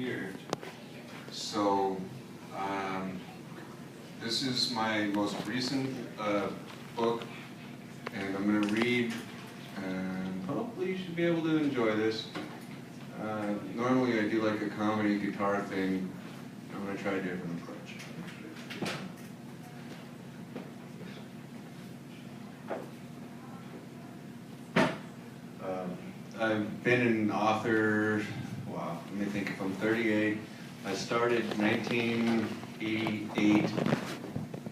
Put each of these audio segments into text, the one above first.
here. So this is my most recent book, and I'm going to read, and hopefully you should be able to enjoy this. Normally I do like a comedy guitar thing. I'm going to try a different approach. I've been an author, wow, let me think, if I'm 38. I started 1988,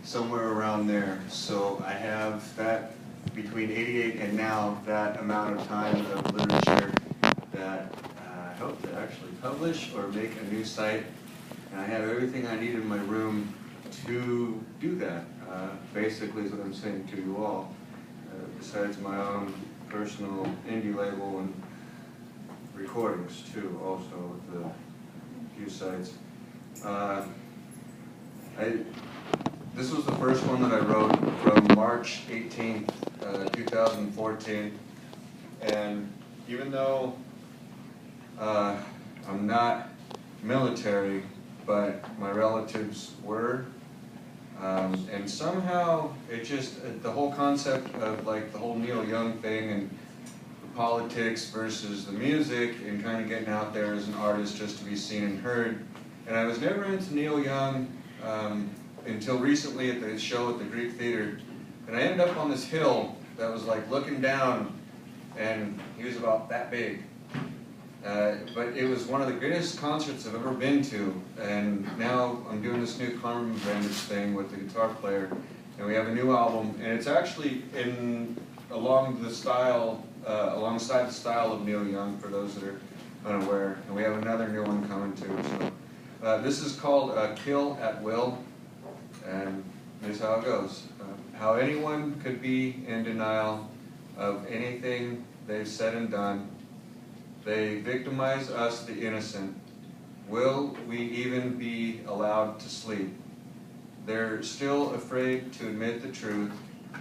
somewhere around there. So I have that, between 88 and now, that amount of time of literature that I hope to actually publish or make a new site. And I have everything I need in my room to do that, basically is what I'm saying to you all, besides my own personal indie label and recordings too, also with a few sites. This was the first one that I wrote from March 18th, 2014, and even though I'm not military, but my relatives were, and somehow it just, the whole concept of like the whole Neil Young thing and the politics versus the music and kind of getting out there as an artist just to be seen and heard. And I was never into Neil Young until recently at the show at the Greek Theater. And I ended up on this hill that was like looking down, and he was about that big. But it was one of the greatest concerts I've ever been to, and now I'm doing this new Carmen Bandage thing with the guitar player, and we have a new album, and it's actually alongside the style of Neil Young, for those that are unaware, and we have another new one coming too. So this is called Kill at Will, and here's how it goes. How anyone could be in denial of anything they've said and done. They victimize us, the innocent. Will we even be allowed to sleep? They're still afraid to admit the truth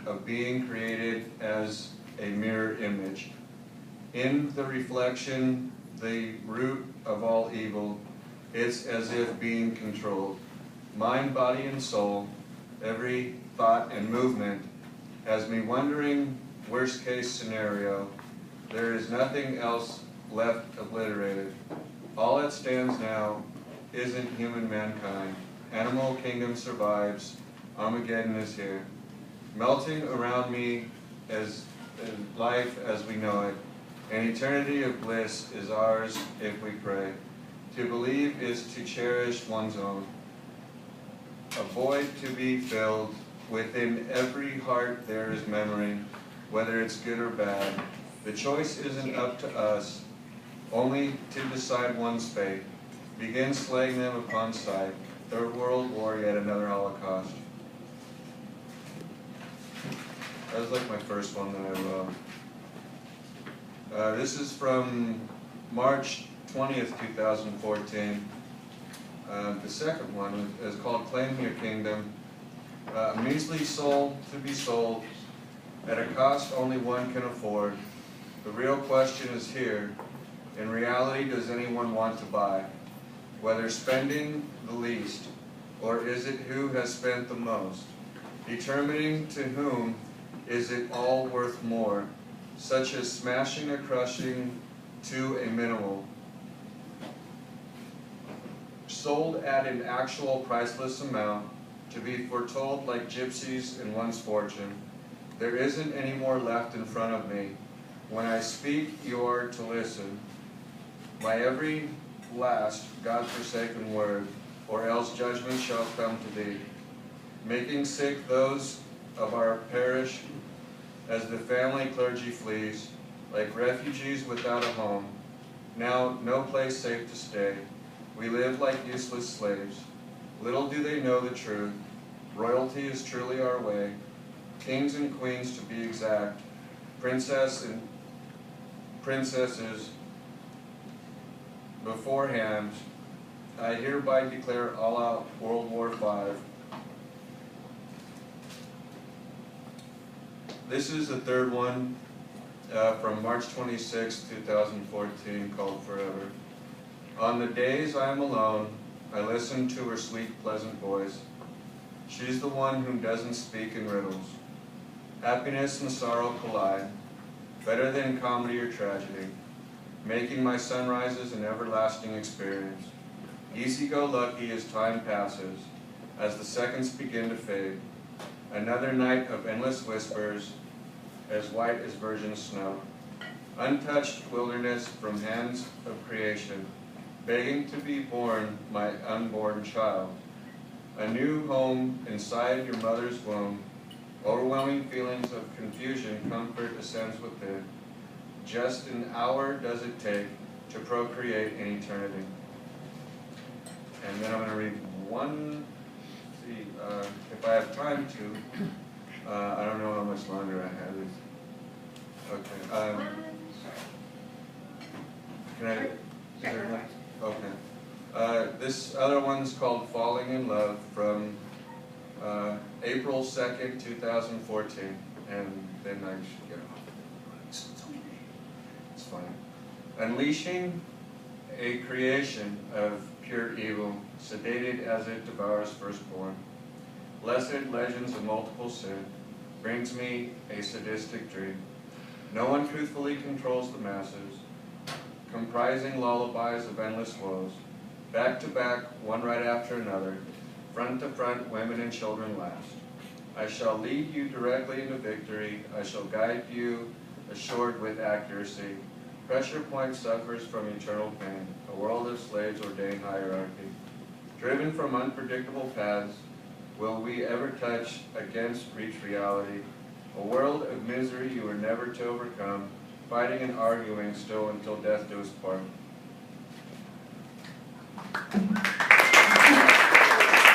of being created as a mirror image. In the reflection, the root of all evil, it's as if being controlled. Mind, body, and soul, every thought and movement has me wondering, worst case scenario, there is nothing else left obliterated. All that stands now isn't human mankind. Animal kingdom survives. Armageddon is here. Melting around me as life as we know it. An eternity of bliss is ours if we pray. To believe is to cherish one's own. A void to be filled. Within every heart there is memory, whether it's good or bad. The choice isn't up to us, only to decide one's fate. Begin slaying them upon sight. Third World War, yet another Holocaust. That was like my first one that I wrote. This is from March 20th, 2014. The second one is called Claim Your Kingdom. A measly soul to be sold at a cost only one can afford. The real question is here. In reality, does anyone want to buy? Whether spending the least, or is it who has spent the most? Determining to whom is it all worth more, such as smashing or crushing to a minimal. Sold at an actual priceless amount, to be foretold like gypsies in one's fortune. There isn't any more left in front of me. When I speak, you are to listen. My every last God-forsaken word, or else judgment shall come to thee, making sick those of our parish as the family clergy flees, like refugees without a home, now no place safe to stay. We live like useless slaves. Little do they know the truth. Royalty is truly our way, kings and queens to be exact, princess and princesses beforehand. I hereby declare all-out World War V. This is the third one from March 26, 2014, called Forever. On the days I am alone, I listen to her sweet, pleasant voice. She's the one who doesn't speak in riddles. Happiness and sorrow collide, better than comedy or tragedy, making my sunrises an everlasting experience. Easy-go-lucky as time passes, as the seconds begin to fade. Another night of endless whispers, as white as virgin snow. Untouched wilderness from hands of creation, begging to be born, my unborn child. A new home inside your mother's womb. Overwhelming feelings of confusion, comfort ascends within. Just an hour does it take to procreate in eternity. And then I'm going to read one, if I have time to. I don't know how much longer I have. Okay. Can I? Is there one? Okay. This other one's called Falling in Love from April 2nd, 2014. And then I should get off. It's fine. Unleashing a creation of pure evil, sedated as it devours firstborn. Blessed legends of multiple sin brings me a sadistic dream. No one truthfully controls the masses, comprising lullabies of endless woes. Back to back, one right after another, front to front, women and children last. I shall lead you directly into victory. I shall guide you assured with accuracy. Pressure point suffers from eternal pain, a world of slaves ordained hierarchy. Driven from unpredictable paths, will we ever touch against reach reality? A world of misery you were never to overcome, fighting and arguing still until death do us part.